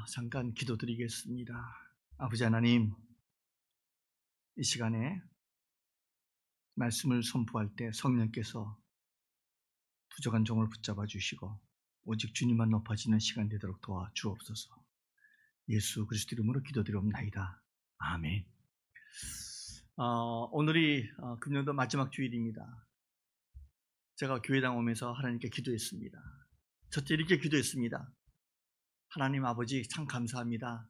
잠깐 기도드리겠습니다. 아버지 하나님, 이 시간에 말씀을 선포할 때 성령께서 부족한 종을 붙잡아 주시고 오직 주님만 높아지는 시간 되도록 도와주옵소서. 예수 그리스도 이름으로 기도드리옵나이다. 아멘. 오늘이 금년도 마지막 주일입니다. 제가 교회당 오면서 하나님께 기도했습니다. 첫째 이렇게 기도했습니다. 하나님 아버지 참 감사합니다.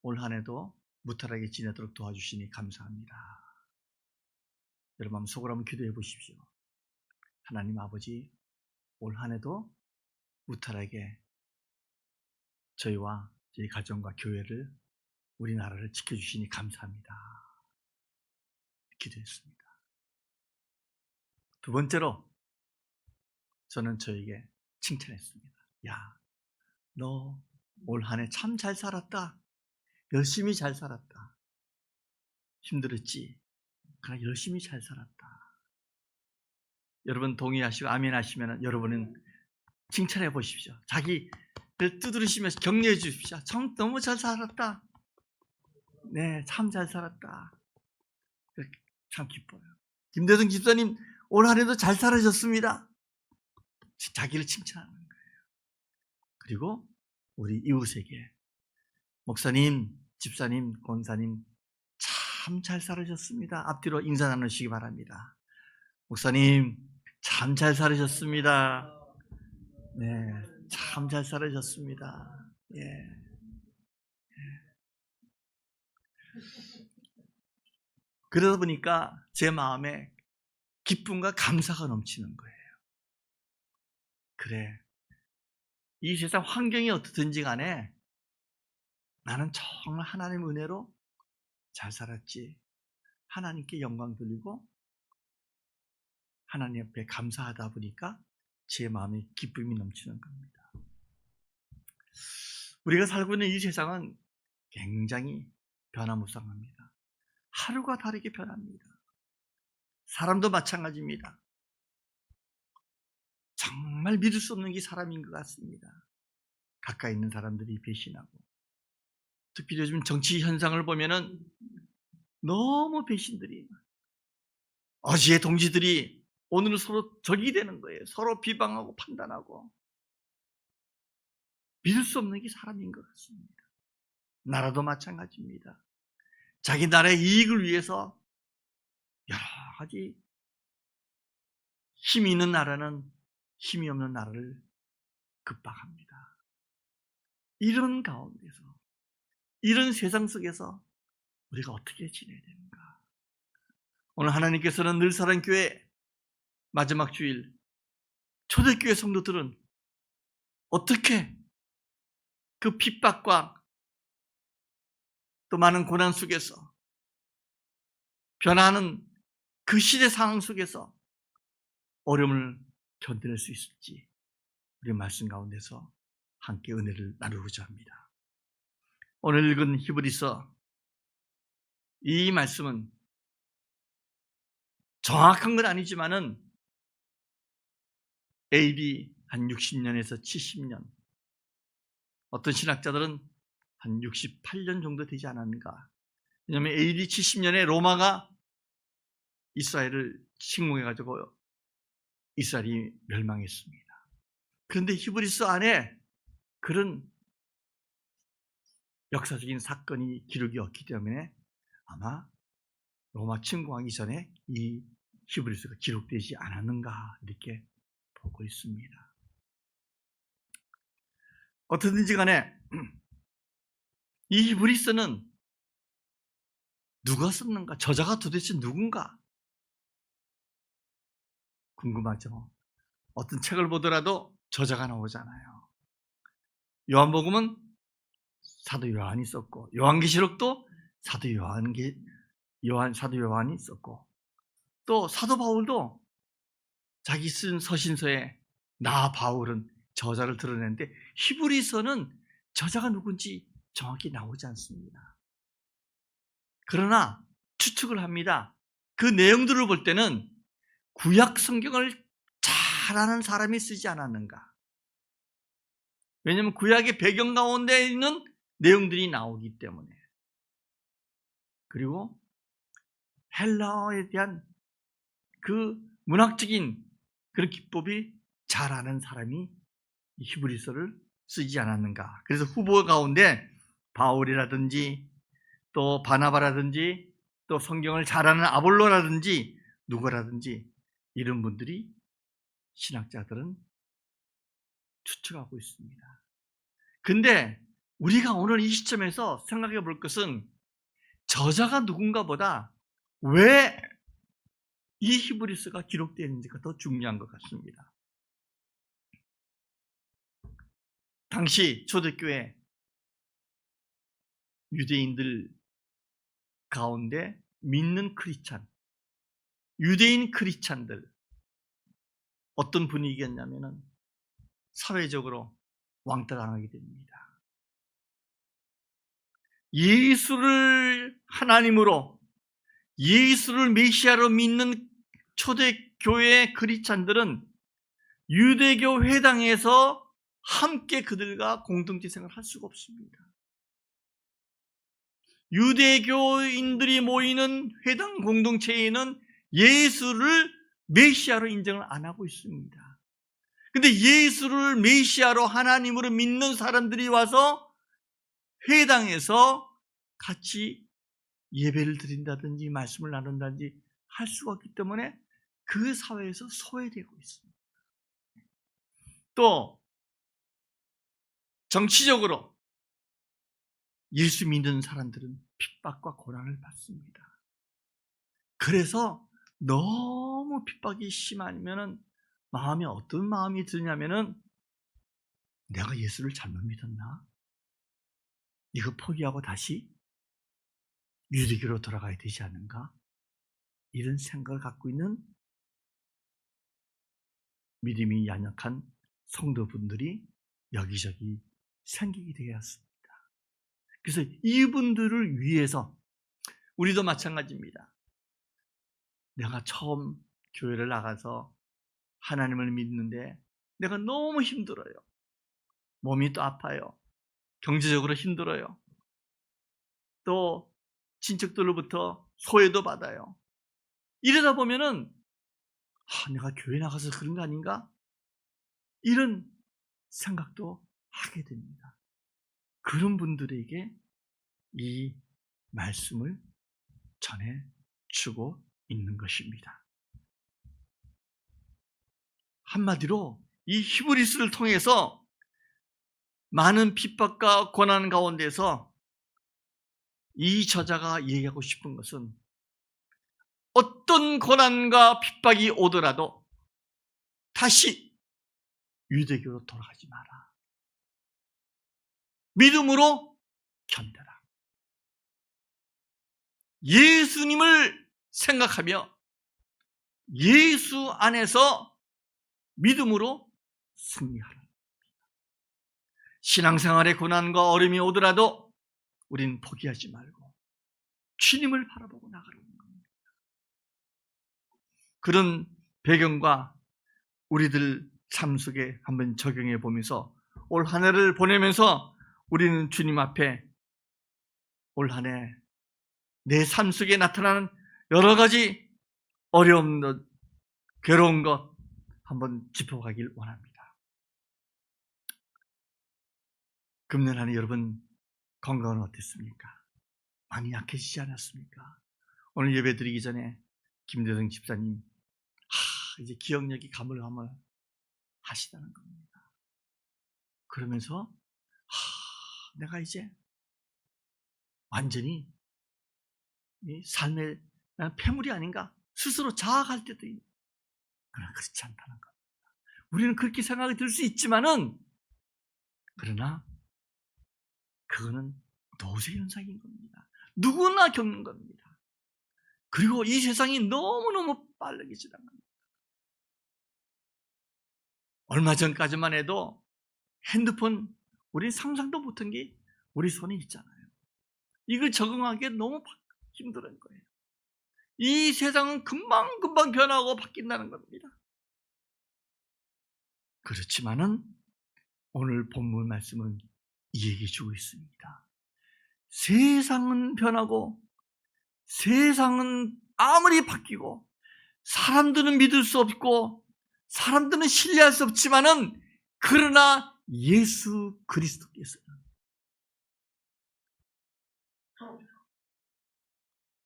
올 한 해도 무탈하게 지내도록 도와주시니 감사합니다. 여러분 한번 속으로 한번 기도해 보십시오. 하나님 아버지 올 한 해도 무탈하게 저희와 저희 가정과 교회를 우리나라를 지켜주시니 감사합니다. 기도했습니다. 두 번째로 저는 저에게 칭찬했습니다. 야, 너 올 한 해 참 잘 살았다. 열심히 잘 살았다. 힘들었지? 그러나 열심히 잘 살았다. 여러분 동의하시고 아멘 하시면 여러분은 칭찬해 보십시오. 자기를 두드리시면서 격려해 주십시오. 참 너무 잘 살았다. 네, 참 잘 살았다. 참 기뻐요. 김대성 집사님 올 한 해도 잘 살아셨습니다. 자기를 칭찬하는 거예요. 그리고 우리 이웃에게 목사님, 집사님, 권사님 참 잘 살아셨습니다. 앞뒤로 인사 나누시기 바랍니다. 목사님 참 잘 살아셨습니다. 네, 참 잘 살아셨습니다. 예. 그러다 보니까 제 마음에 기쁨과 감사가 넘치는 거예요. 그래, 이 세상 환경이 어떻든지 간에 나는 정말 하나님의 은혜로 잘 살았지. 하나님께 영광 돌리고 하나님 앞에 감사하다 보니까 제 마음에 기쁨이 넘치는 겁니다. 우리가 살고 있는 이 세상은 굉장히 변화무쌍합니다. 하루가 다르게 변합니다. 사람도 마찬가지입니다. 정말 믿을 수 없는 게 사람인 것 같습니다. 가까이 있는 사람들이 배신하고, 특히 요즘 정치 현상을 보면은 너무 배신들이, 어제의 동지들이 오늘은 서로 적이 되는 거예요. 서로 비방하고 판단하고. 믿을 수 없는 게 사람인 것 같습니다. 나라도 마찬가지입니다. 자기 나라의 이익을 위해서 여러 가지 힘이 있는 나라는 힘이 없는 나라를 급박합니다. 이런 가운데서, 이런 세상 속에서 우리가 어떻게 지내야 되는가? 오늘 하나님께서는 늘사랑교회 마지막 주일 초대교회 성도들은 어떻게 그 핍박과 또 많은 고난 속에서 변화하는 그 시대 상황 속에서 어려움을 견뎌낼 수 있을지 우리 말씀 가운데서 함께 은혜를 나누고자 합니다. 오늘 읽은 히브리서 이 말씀은 정확한 건 아니지만은 AD 한 60년에서 70년, 어떤 신학자들은 한 68년 정도 되지 않았는가. 왜냐하면 AD 70년에 로마가 이스라엘을 침공해가지고 이스라엘이 멸망했습니다. 그런데 히브리서 안에 그런 역사적인 사건이 기록이 없기 때문에 아마 로마 침공하기 전에 이 히브리서가 기록되지 않았는가 이렇게 보고 있습니다. 어떻든지 간에 이 히브리서는 누가 썼는가? 저자가 도대체 누군가? 궁금하죠? 어떤 책을 보더라도 저자가 나오잖아요. 요한복음은 사도 요한이 썼고, 요한계시록도 사도 요한이 썼고, 또 사도 바울도 자기 쓴 서신서에 나 바울은 저자를 드러냈는데 히브리서는 저자가 누군지 정확히 나오지 않습니다. 그러나 추측을 합니다. 그 내용들을 볼 때는 구약 성경을 잘 아는 사람이 쓰지 않았는가. 왜냐하면 구약의 배경 가운데 있는 내용들이 나오기 때문에. 그리고 헬라어에 대한 그 문학적인 그런 기법이 잘 아는 사람이 히브리서를 쓰지 않았는가. 그래서 후보 가운데 바울이라든지 또 바나바라든지 또 성경을 잘 아는 아볼로라든지 누구라든지 이런 분들이 신학자들은 추측하고 있습니다. 근데 우리가 오늘 이 시점에서 생각해 볼 것은 저자가 누군가 보다 왜 이 히브리서가 기록되어 있는지가 더 중요한 것 같습니다. 당시 초대교회 유대인들 가운데 믿는 크리스찬, 유대인 크리스찬들 어떤 분위기였냐면은 사회적으로 왕따당하게 됩니다. 예수를 하나님으로, 예수를 메시아로 믿는 초대교회 크리스찬들은 유대교 회당에서 함께 그들과 공동체 생활을 할 수가 없습니다. 유대교인들이 모이는 회당 공동체에는 예수를 메시아로 인정을 안 하고 있습니다. 근데 예수를 메시아로 하나님으로 믿는 사람들이 와서 회당에서 같이 예배를 드린다든지 말씀을 나눈다든지 할 수가 없기 때문에 그 사회에서 소외되고 있습니다. 또 정치적으로 예수 믿는 사람들은 핍박과 고난을 받습니다. 그래서 너무 핍박이 심하면은 마음이 어떤 마음이 드냐면은 내가 예수를 잘못 믿었나? 이거 포기하고 다시 유대교로 돌아가야 되지 않은가? 이런 생각을 갖고 있는 믿음이 연약한 성도분들이 여기저기 생기게 되었습니다. 그래서 이분들을 위해서 우리도 마찬가지입니다. 내가 처음 교회를 나가서 하나님을 믿는데 내가 너무 힘들어요. 몸이 또 아파요. 경제적으로 힘들어요. 또 친척들로부터 소외도 받아요. 이러다 보면은 내가 교회 나가서 그런 거 아닌가? 이런 생각도 하게 됩니다. 그런 분들에게 이 말씀을 전해주고 있는 것입니다. 한마디로 이 히브리서를 통해서 많은 핍박과 고난 가운데서 이 저자가 얘기하고 싶은 것은 어떤 고난과 핍박이 오더라도 다시 유대교로 돌아가지 마라. 믿음으로 견뎌라. 예수님을 생각하며 예수 안에서 믿음으로 승리하라. 신앙생활의 고난과 어려움이 오더라도 우리는 포기하지 말고 주님을 바라보고 나가라는 겁니다. 그런 배경과 우리들 삶 속에 한번 적용해 보면서 올 한 해를 보내면서 우리는 주님 앞에 올 한 해 내 삶 속에 나타나는 여러 가지 어려운 것, 괴로운 것 한번 짚어가길 원합니다. 금년 한 해 여러분 건강은 어땠습니까? 많이 약해지지 않았습니까? 오늘 예배 드리기 전에 김대성 집사님 이제 기억력이 가물가물 하시다는 겁니다. 그러면서 내가 이제 완전히 이 삶의 폐물이 아닌가 스스로 자학할 때도 있는, 그러나 그렇지 않다는 겁니다. 우리는 그렇게 생각이 들 수 있지만은 그러나 그거는 노쇠 현상인 겁니다. 누구나 겪는 겁니다. 그리고 이 세상이 너무너무 빠르게 지나갑니다. 얼마 전까지만 해도 핸드폰 우리 상상도 못한 게 우리 손에 있잖아요. 이걸 적응하기에 너무 힘든 거예요. 이 세상은 금방금방 변하고 바뀐다는 겁니다. 그렇지만은 오늘 본문 말씀은 이 얘기 주고 있습니다. 세상은 변하고 세상은 아무리 바뀌고 사람들은 믿을 수 없고 사람들은 신뢰할 수 없지만은 그러나 예수 그리스도께서는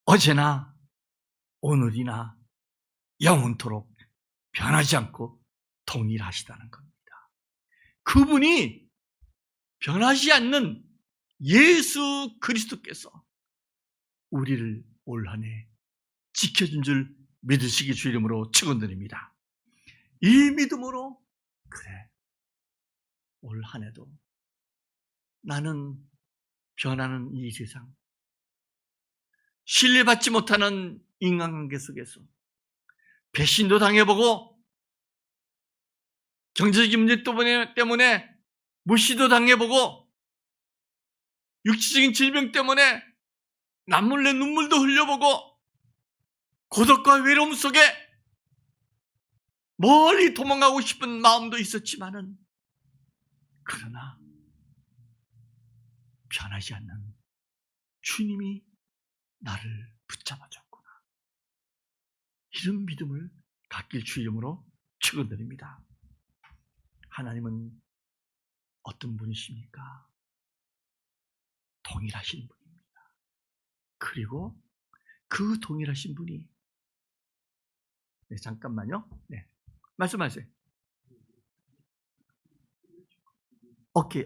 어제나 오늘이나 영원토록 변하지 않고 동일하시다는 겁니다. 그분이 변하지 않는 예수 그리스도께서 우리를 올 한 해 지켜준 줄 믿으시기 주 이름으로 축원드립니다. 이 믿음으로 그래, 올 한 해도 나는 변하는 이 세상, 신뢰받지 못하는 인간관계 속에서 배신도 당해보고 경제적인 문제 때문에 무시도 당해보고 육체적인 질병 때문에 남몰래 눈물도 흘려보고 고독과 외로움 속에 멀리 도망가고 싶은 마음도 있었지만은 그러나 변하지 않는 주님이 나를 붙잡아줬구나. 이런 믿음을 갖길 주 이름으로 축원드립니다. 하나님은 어떤 분이십니까? 동일하신 분입니다. 그리고 그 동일하신 분이 잠깐만요. 말씀하세요. 오케이.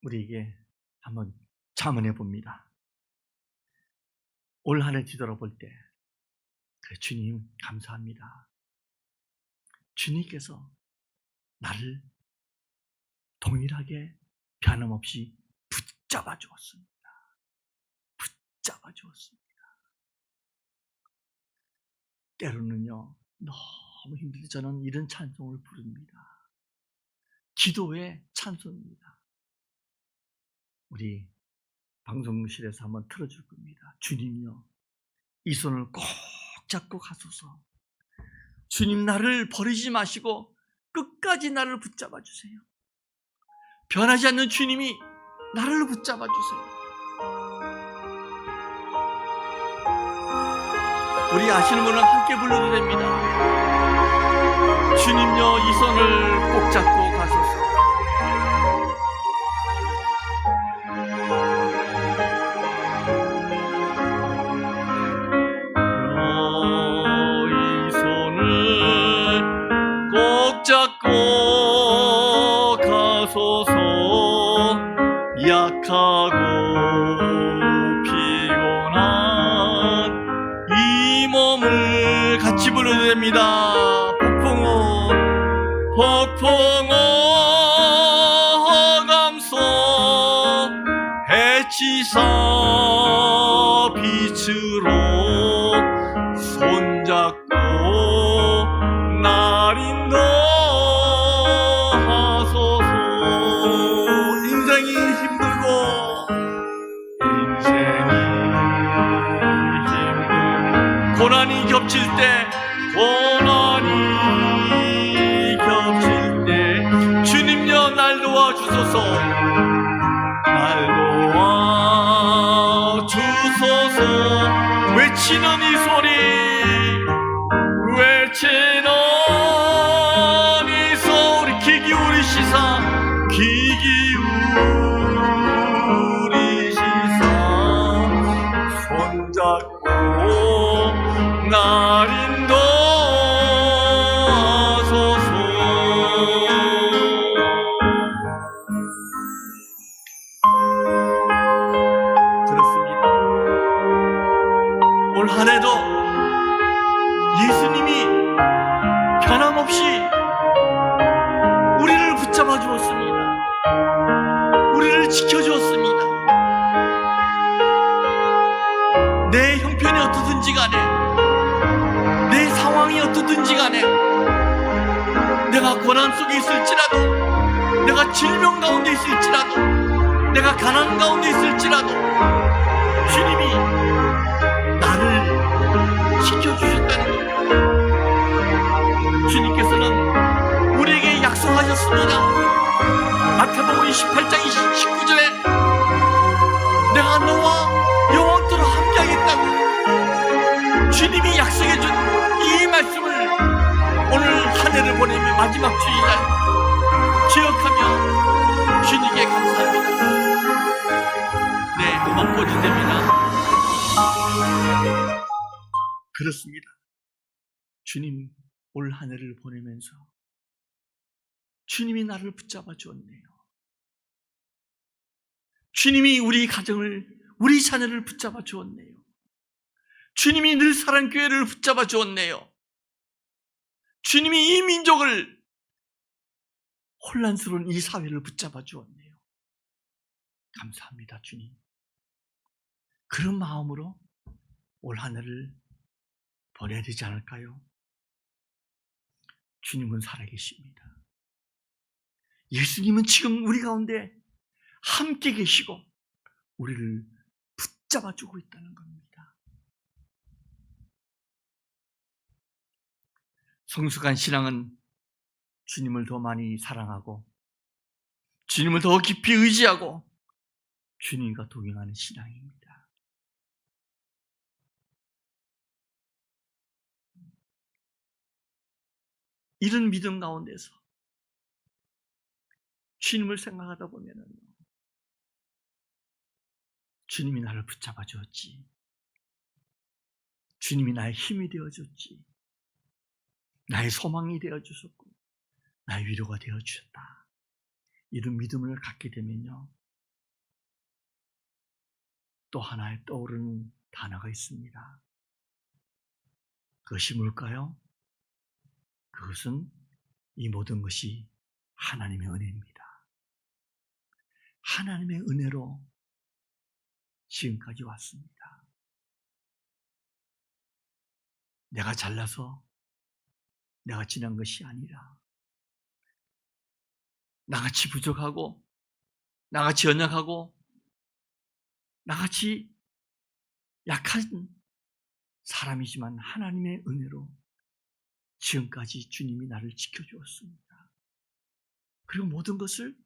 우리에게 한번 자문해 봅니다. 올 한 해 뒤돌아볼 때 그래, 주님 감사합니다. 주님께서 나를 동일하게 변함없이 붙잡아 주었습니다. 때로는요 너무 힘들 때 저는 이런 찬송을 부릅니다. 기도의 찬송입니다. 우리 방송실에서 한번 틀어줄 겁니다. 주님요, 이 손을 꼭 잡고 가소서. 주님, 나를 버리지 마시고 끝까지 나를 붙잡아 주세요. 변하지 않는 주님이 나를 붙잡아 주세요. 우리 아시는 분은 함께 불러도 됩니다. 주님요, 이 손을 꼭 잡고 가소서. 잡고 가소서. 약하고 피곤한 이 몸을 같이 불러도 됩니다. 폭풍우 감소 해치사 빛으로 손잡고 날 인도하소서. 인생이 힘들고 고난이 겹칠 때 주님여 날 도와주소서. 날 도와주소서. 외치는 이 소리, 외치는 이 소리, 귀 기울이시사, 귀 기울이시사. 손잡고 날 인도하소서. 그렇습니다. 올 한 해도 예수님이 변함없이 우리를 붙잡아 주었습니다. 우리를 지켜주었습니다. 내 형편이 어떻든지 간에, 내 상황이 어떻든지 간에, 내가 고난 속에 있을지라도, 내가 질병 가운데 있을지라도, 내가 가난 가운데 있을지라도 주님이 있습니다. 마태복음 28장 19절에 내가 너와 영원토록 함께하겠다고 주님이 약속해준 이 말씀을 오늘 한 해를 보내며 마지막 주일날 기억하며 주님께 감사합니다. 네, 음악 보여줍니다. 그렇습니다. 주님 올 한 해를 보내면서 주님이 나를 붙잡아 주었네요. 주님이 우리 가정을, 우리 자녀를 붙잡아 주었네요. 주님이 늘 사랑교회를 붙잡아 주었네요. 주님이 이 민족을, 혼란스러운 이 사회를 붙잡아 주었네요. 감사합니다, 주님. 그런 마음으로 올 한 해를 보내야 되지 않을까요? 주님은 살아계십니다. 예수님은 지금 우리 가운데 함께 계시고 우리를 붙잡아주고 있다는 겁니다. 성숙한 신앙은 주님을 더 많이 사랑하고 주님을 더 깊이 의지하고 주님과 동행하는 신앙입니다. 이런 믿음 가운데서 주님을 생각하다 보면 주님이 나를 붙잡아 주었지. 주님이 나의 힘이 되어줬지. 나의 소망이 되어주셨고 나의 위로가 되어주셨다. 이런 믿음을 갖게 되면요, 또 하나의 떠오르는 단어가 있습니다. 그것이 뭘까요? 그것은 이 모든 것이 하나님의 은혜입니다. 하나님의 은혜로 지금까지 왔습니다. 내가 잘나서 내가 지난 것이 아니라 나같이 부족하고 나같이 연약하고 나같이 약한 사람이지만 하나님의 은혜로 지금까지 주님이 나를 지켜주었습니다. 그리고 모든 것을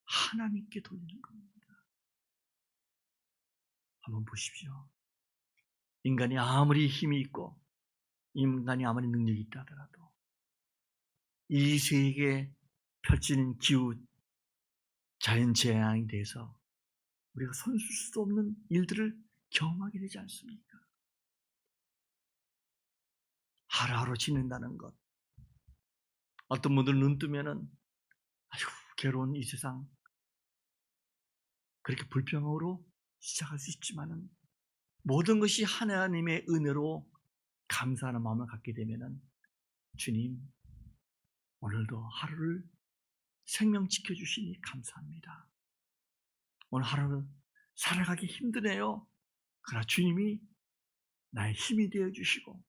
하나님께 돌리는 겁니다. 한번 보십시오. 인간이 아무리 힘이 있고 인간이 아무리 능력이 있다 하더라도 이 세계에 펼치는 기후 자연재앙에 대해서 우리가 손쓸 수 없는 일들을 경험하게 되지 않습니까? 하루하루 지낸다는 것. 어떤 분들 눈 뜨면은 아이고 괴로운 이 세상, 그렇게 불평으로 시작할 수 있지만은 모든 것이 하나님의 은혜로 감사하는 마음을 갖게 되면은 주님 오늘도 하루를 생명 지켜주시니 감사합니다. 오늘 하루는 살아가기 힘드네요. 그러나 주님이 나의 힘이 되어주시고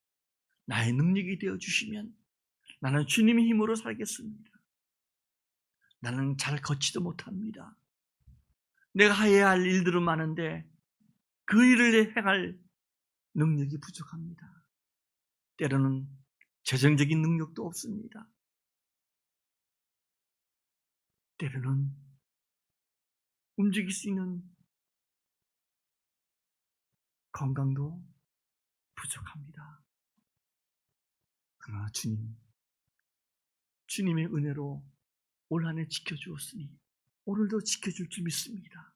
나의 능력이 되어주시면 나는 주님의 힘으로 살겠습니다. 나는 잘 걷지도 못합니다. 내가 해야 할 일들은 많은데 그 일을 행할 능력이 부족합니다. 때로는 재정적인 능력도 없습니다. 때로는 움직일 수 있는 건강도 부족합니다. 그러나 주님의 은혜로 올 한 해 지켜주었으니 오늘도 지켜줄 줄 믿습니다.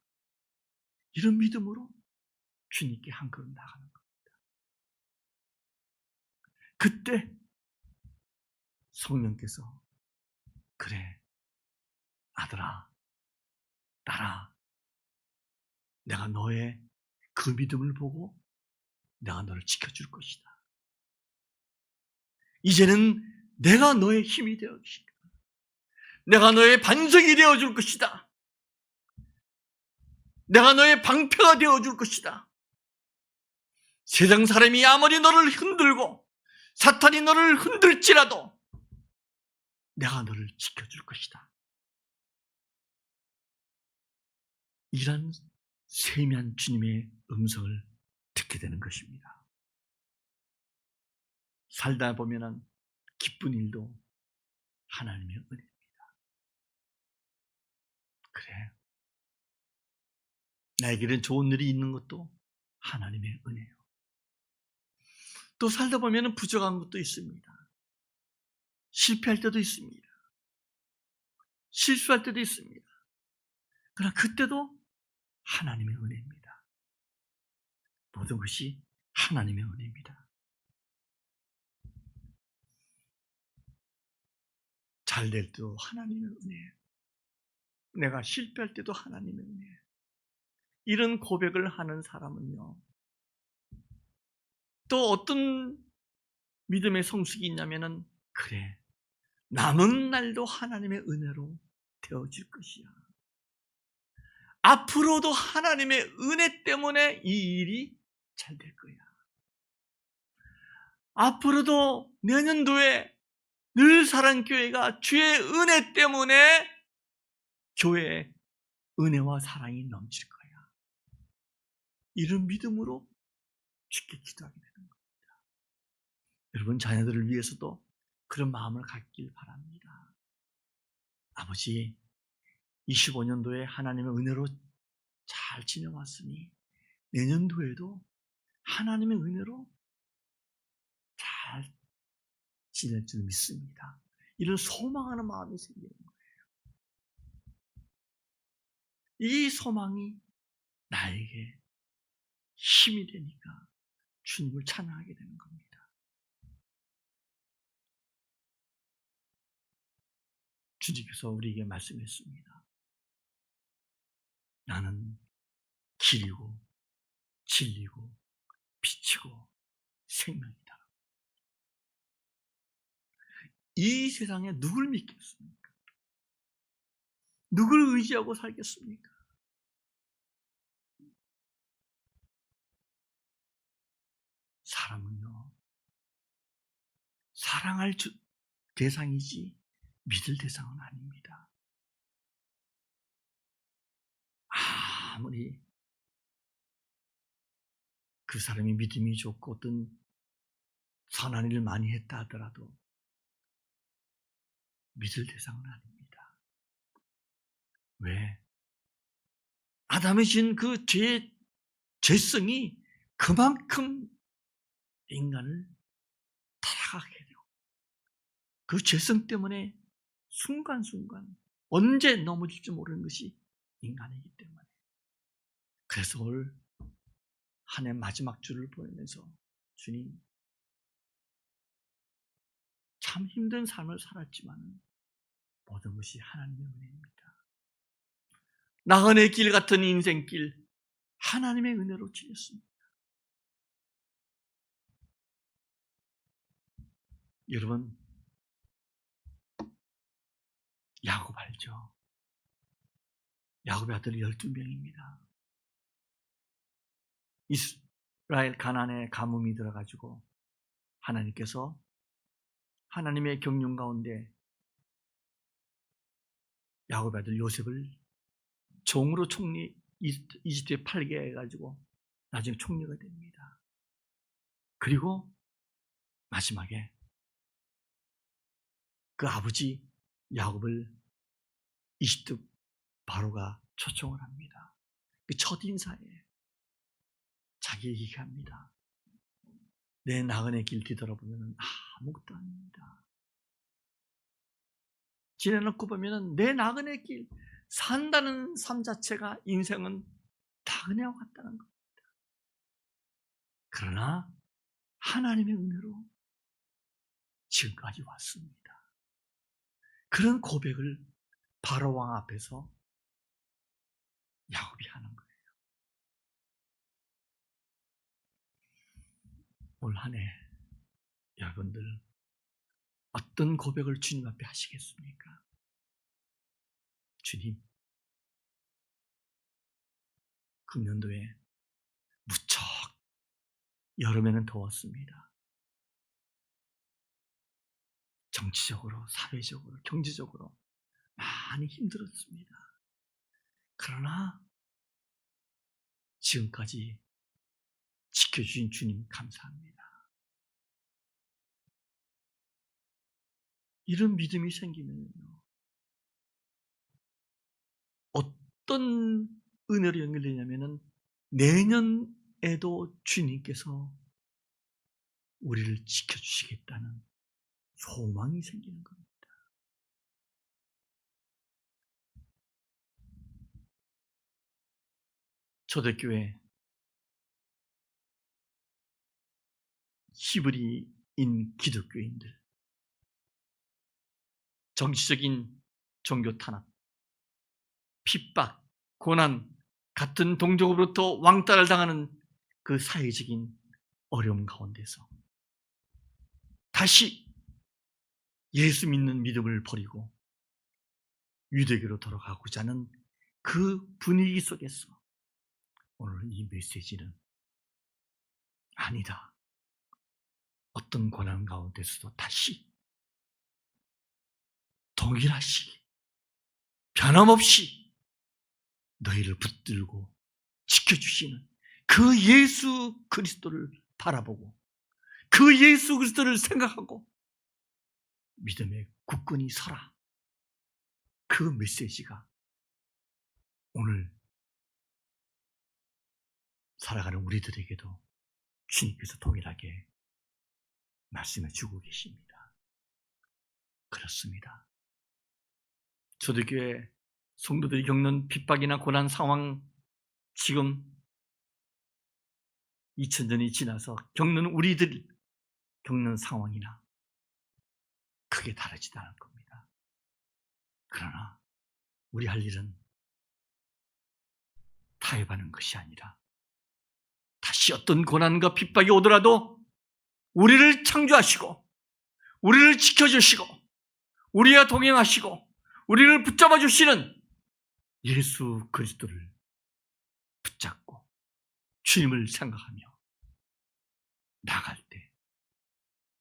이런 믿음으로 주님께 한 걸음 나가는 겁니다. 그때 성령께서 그래 아들아 딸아 내가 너의 그 믿음을 보고 내가 너를 지켜줄 것이다. 이제는 내가 너의 힘이 되어 주시다. 내가 너의 반석이 되어줄 것이다. 내가 너의 방패가 되어줄 것이다. 세상 사람이 아무리 너를 흔들고 사탄이 너를 흔들지라도 내가 너를 지켜줄 것이다. 이런 세미한 주님의 음성을 듣게 되는 것입니다. 살다 보면 기쁜 일도 하나님의 은혜입니다. 그래, 나에게는 좋은 일이 있는 것도 하나님의 은혜예요. 또 살다 보면 부족한 것도 있습니다. 실패할 때도 있습니다. 실수할 때도 있습니다. 그러나 그때도 하나님의 은혜입니다. 모든 것이 하나님의 은혜입니다. 잘 될 때도 하나님의 은혜, 내가 실패할 때도 하나님의 은혜. 이런 고백을 하는 사람은요, 또 어떤 믿음의 성숙이 있냐면은, 그래, 남은 날도 하나님의 은혜로 되어질 것이야. 앞으로도 하나님의 은혜 때문에 이 일이 잘 될 거야. 앞으로도 내년도에 늘 사랑교회가 주의 은혜 때문에 교회에 은혜와 사랑이 넘칠 거야. 이런 믿음으로 쉽게 기도하게 되는 겁니다. 여러분 자녀들을 위해서도 그런 마음을 갖길 바랍니다. 아버지, 25년도에 하나님의 은혜로 잘 지내왔으니 내년도에도 하나님의 은혜로 잘 지낼 줄 믿습니다. 이런 소망하는 마음이 생기는 거예요. 이 소망이 나에게 힘이 되니까 주님을 찬양하게 되는 겁니다. 주님께서 우리에게 말씀했습니다. 나는 길이고 진리고 빛이고 생명이다. 이 세상에 누굴 믿겠습니까? 누굴 의지하고 살겠습니까? 사람은요, 사랑할 대상이지 믿을 대상은 아닙니다. 아무리 그 사람이 믿음이 좋고 어떤 선한 일을 많이 했다 하더라도 믿을 대상은 아닙니다. 왜? 아담이 진 그 죄성이 그만큼 인간을 타락하게 되고 그 죄성 때문에 순간순간 언제 넘어질지 모르는 것이 인간이기 때문에, 그래서 올 한 해 마지막 주를 보내면서 주님, 참 힘든 삶을 살았지만 모든 것이 하나님의 은혜입니다. 나그네 길 같은 인생길 하나님의 은혜로 지냈습니다. 여러분, 야곱 알죠? 야곱의 아들 12명입니다. 이스라엘 가나안에 가뭄이 들어가지고 하나님께서 하나님의 경륜 가운데 야곱의 아들 요셉을 종으로 이집트에 팔게 해가지고 나중에 총리가 됩니다. 그리고 마지막에 그 아버지 야곱을 이집트 바로가 초청을 합니다. 그 첫 인사에 자기 얘기합니다. 내 나그네 길 뒤돌아보면 아무것도 아닙니다. 지내놓고 보면 내 나그네 길 산다는 삶 자체가, 인생은 다 은혜와 같다는 겁니다. 그러나 하나님의 은혜로 지금까지 왔습니다. 그런 고백을 바로왕 앞에서 야곱이 하는 거예요. 올 한 해 여러분들 어떤 고백을 주님 앞에 하시겠습니까? 주님, 금년도에 무척 여름에는 더웠습니다. 정치적으로, 사회적으로, 경제적으로 많이 힘들었습니다. 그러나 지금까지 지켜주신 주님 감사합니다. 이런 믿음이 생기면요, 어떤 은혜로 연결되냐면은 내년에도 주님께서 우리를 지켜주시겠다는 소망이 생기는 겁니다. 초대교회 히브리인 기독교인들, 정치적인 종교 탄압, 핍박, 고난, 같은 동족으로부터 왕따를 당하는 그 사회적인 어려움 가운데서 다시 예수 믿는 믿음을 버리고 유대교로 돌아가고자 하는 그 분위기 속에서 오늘 이 메시지는 아니다. 어떤 고난 가운데서도 다시 동일하시게 변함없이 너희를 붙들고 지켜주시는 그 예수 그리스도를 바라보고 그 예수 그리스도를 생각하고 믿음의 굳건히 서라. 그 메시지가 오늘 살아가는 우리들에게도 주님께서 동일하게 말씀해 주고 계십니다. 그렇습니다. 초대교회 성도들이 겪는 핍박이나 고난 상황, 지금 2000년이 지나서 겪는 우리들 겪는 상황이나 크게 다르지도 않을 겁니다. 그러나 우리 할 일은 타협하는 것이 아니라 다시 어떤 고난과 핍박이 오더라도 우리를 창조하시고 우리를 지켜주시고 우리와 동행하시고 우리를 붙잡아 주시는 예수 그리스도를 붙잡고 주님을 생각하며 나갈 때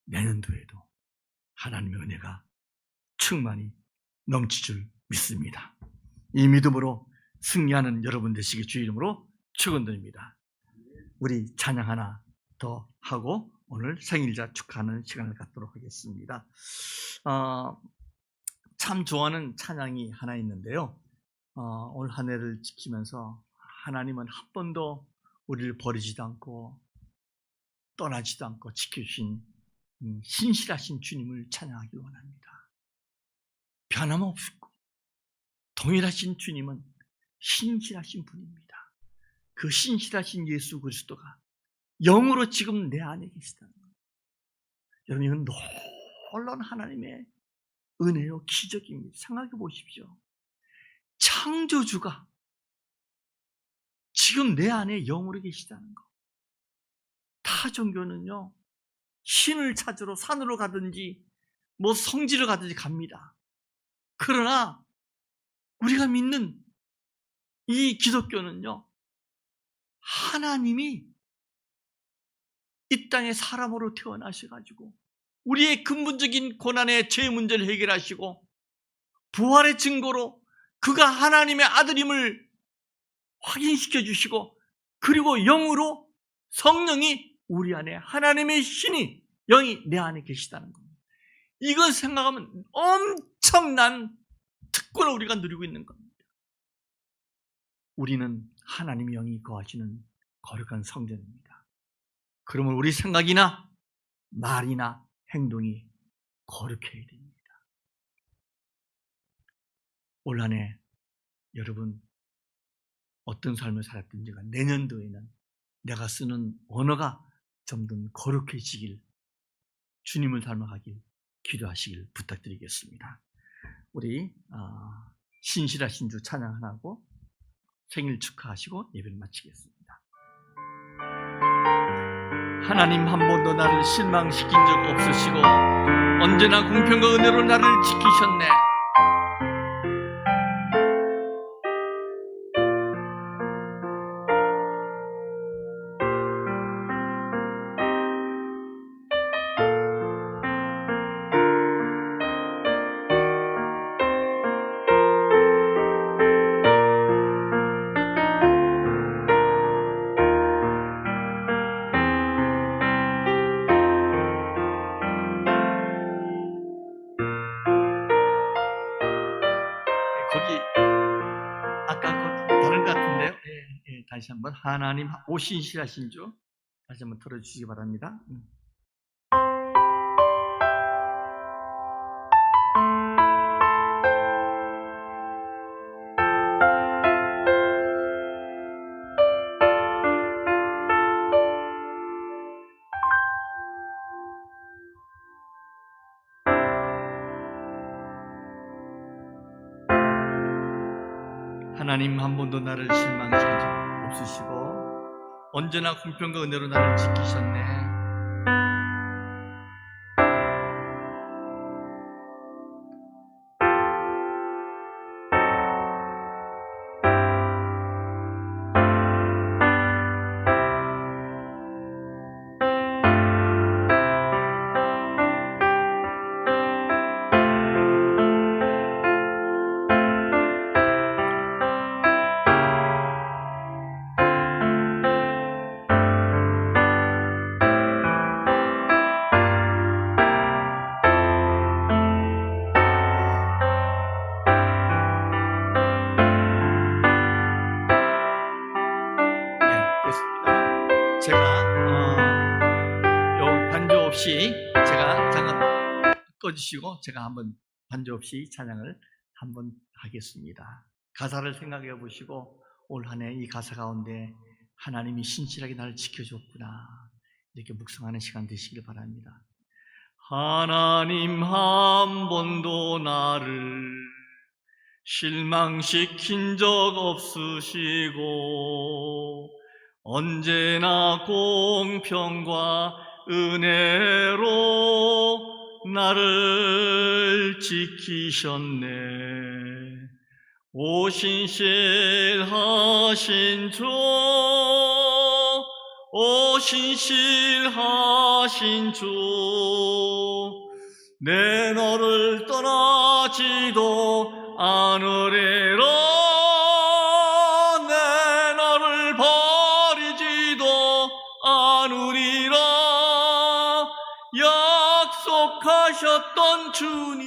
내년도에도 하나님의 은혜가 충만히 넘칠 줄 믿습니다. 이 믿음으로 승리하는 여러분 되시기 주 이름으로 축원드립니다. 우리 찬양 하나 더 하고 오늘 생일자 축하하는 시간을 갖도록 하겠습니다. 참 좋아하는 찬양이 하나 있는데요. 올 한 해를 지키면서 하나님은 한 번도 우리를 버리지도 않고 떠나지도 않고 지켜주신 신실하신 주님을 찬양하기 원합니다. 변함없고 동일하신 주님은 신실하신 분입니다. 그 신실하신 예수 그리스도가 영으로 지금 내 안에 계시다는 겁니다. 여러분, 이건 놀라운 하나님의 은혜요 기적입니다. 생각해 보십시오. 창조주가 지금 내 안에 영으로 계시다는 것. 타 종교는요, 신을 찾으러 산으로 가든지 뭐 성지를 가든지 갑니다. 그러나 우리가 믿는 이 기독교는요, 하나님이 이 땅에 사람으로 태어나셔가지고 우리의 근본적인 고난의 죄 문제를 해결하시고 부활의 증거로 그가 하나님의 아들임을 확인시켜 주시고 그리고 영으로 성령이 우리 안에 하나님의 신이 영이 내 안에 계시다는 겁니다. 이걸 생각하면 엄청난 특권을 우리가 누리고 있는 겁니다. 우리는 하나님의 영이 거하시는 거룩한 성전입니다. 그러면 우리 생각이나 말이나 행동이 거룩해야 됩니다. 올 한 해 여러분 어떤 삶을 살았든지가 내년도에는 내가 쓰는 언어가 점점 거룩해지길, 주님을 닮아가길 기도하시길 부탁드리겠습니다. 우리 신실하신 주 찬양 하나 하고 생일 축하하시고 예배를 마치겠습니다. 하나님, 한 번도 나를 실망시킨 적 없으시고 언제나 공평과 은혜로 나를 지키셨네. 다시 한번 하나님 오신실하신 주 다시 한번 들어주시기 바랍니다. 하나님 한 번도 나를 실망시킨 적 없으시고 언제나 공평과 은혜로 나를 지키셨네. 제가 잠깐 꺼주시고 제가 한번 반주 없이 찬양을 한번 하겠습니다. 가사를 생각해 보시고 올 한 해 이 가사 가운데 하나님이 신실하게 나를 지켜줬구나 이렇게 묵상하는 시간 되시길 바랍니다. 하나님 한 번도 나를 실망시킨 적 없으시고 언제나 공평과 은혜로 나를 지키셨네. 오신실하신 주, 오신실하신 주, 내 너를 떠나지도 않으리라. 내 너를 버리지도 않으리라. 약속하셨던 주님,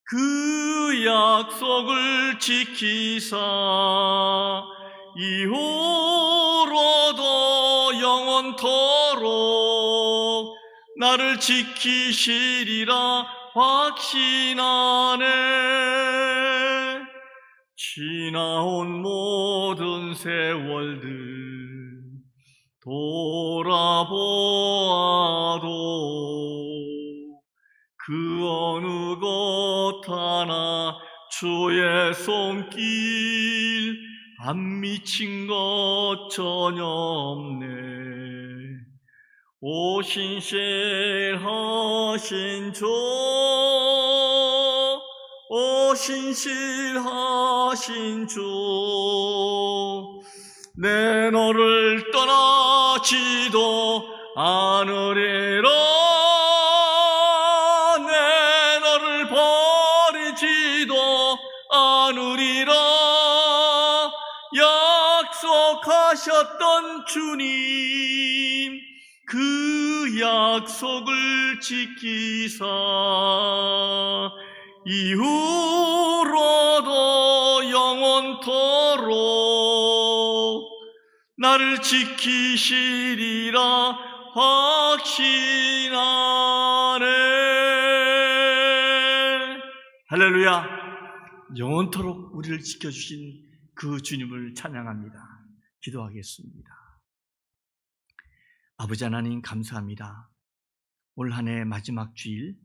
그 약속을 지키사 이후로도 영원토록 나를 지키시리라 확신하네. 지나온 모든 세월들 돌아보아도 그 어느 것 하나 주의 손길 안 미친 것 전혀 없네. 오신실하신 주, 오신실하신 주, 내 너를 떠나지도 않으리라. 내 너를 버리지도 않으리라. 약속하셨던 주님, 그 약속을 지키사 이후로도 영원토록 나를 지키시리라 확신하네. 할렐루야. 영원토록 우리를 지켜주신 그 주님을 찬양합니다. 기도하겠습니다. 아버지 하나님 감사합니다. 올 한 해 마지막 주일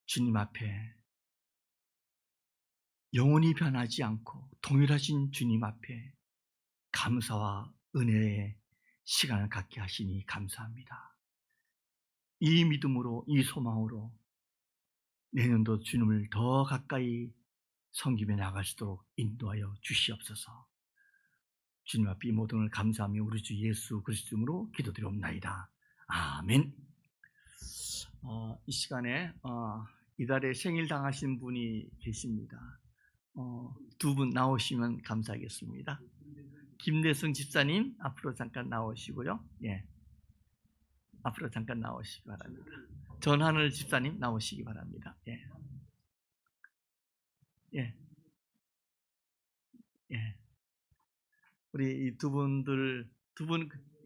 주님 앞에 영원히 변하지 않고 동일하신 주님 앞에 감사와 은혜의 시간을 갖게 하시니 감사합니다. 이 믿음으로, 이 소망으로 내년도 주님을 더 가까이 섬기며 나갈 수 있도록 인도하여 주시옵소서. 주님 앞에 이 모든 걸 감사하며 우리 주 예수 그리스도 이름으로 기도드리옵나이다. 아멘. 이 시간에 이달에 생일 당하신 분이 계십니다. 두 분 나오시면 감사하겠습니다. 김대성 집사님 앞으로 잠깐 나오시고요. 예, 앞으로 잠깐 나오시기 바랍니다. 전하늘 집사님 나오시기 바랍니다. 예, 예, 예. 우리 이 두 분들,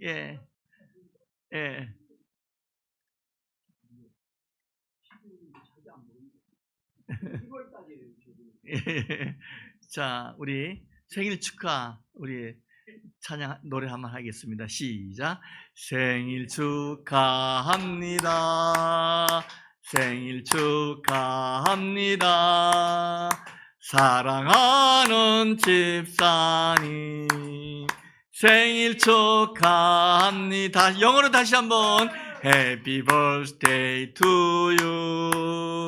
예, 예. 예. 자, 우리 생일 축하, 우리 찬양 노래 한번 하겠습니다. 시작. 생일 축하합니다. 생일 축하합니다. 사랑하는 집사님, 생일 축하합니다. 영어로 다시 한번. Happy birthday to you.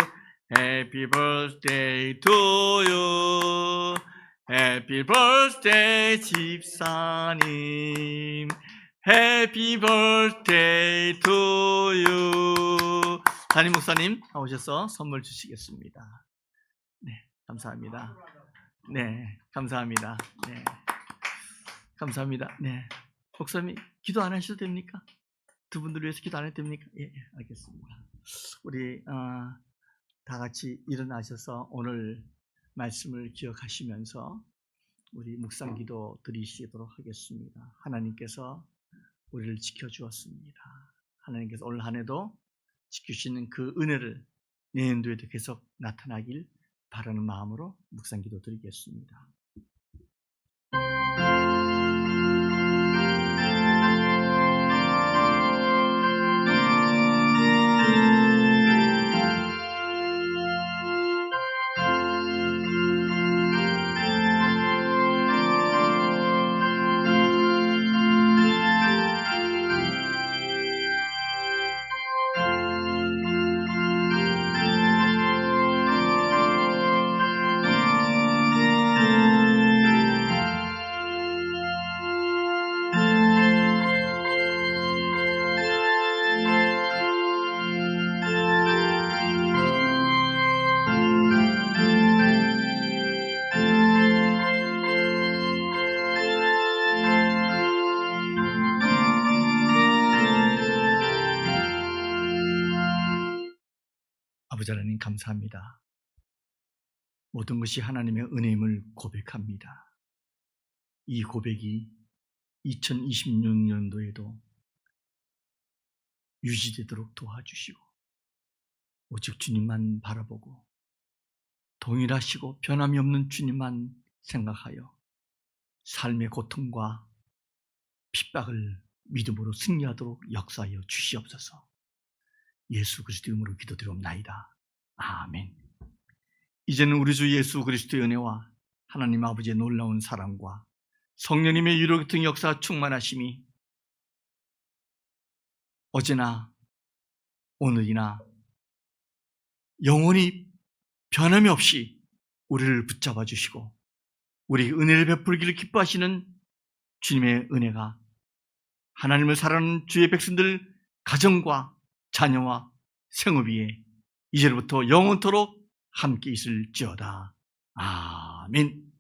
Happy birthday to you. Happy birthday 집사님. Happy birthday to you. 담임 목사님 오셔서 선물 주시겠습니다. 네, 감사합니다. 네, 감사합니다. 네, 감사합니다. 네, 목사님 기도 안 하셔도 됩니까? 두 분들 위해서 기도 안 해도 됩니까? 예, 알겠습니다. 우리 다 같이 일어나셔서 오늘 말씀을 기억하시면서 우리 묵상 기도 드리시도록 하겠습니다. 하나님께서 우리를 지켜주었습니다. 하나님께서 올 한 해도 지키시는 그 은혜를 내년도에도 계속 나타나길 바라는 마음으로 묵상 기도 드리겠습니다. 아버지 하나님 감사합니다. 모든 것이 하나님의 은혜임을 고백합니다. 이 고백이 2026년도에도 유지되도록 도와주시고 오직 주님만 바라보고 동일하시고 변함이 없는 주님만 생각하여 삶의 고통과 핍박을 믿음으로 승리하도록 역사하여 주시옵소서. 예수 그리스도의 이름으로 기도드리옵나이다. 아멘. 이제는 우리 주 예수 그리스도의 은혜와 하나님 아버지의 놀라운 사랑과 성령님의 유로 같은 역사 충만하심이 어제나 오늘이나 영원히 변함이 없이 우리를 붙잡아 주시고 우리 은혜를 베풀기를 기뻐하시는 주님의 은혜가 하나님을 사랑하는 주의 백성들 가정과 자녀와 생업 위에 이제부터 영원토록 함께 있을지어다. 아멘.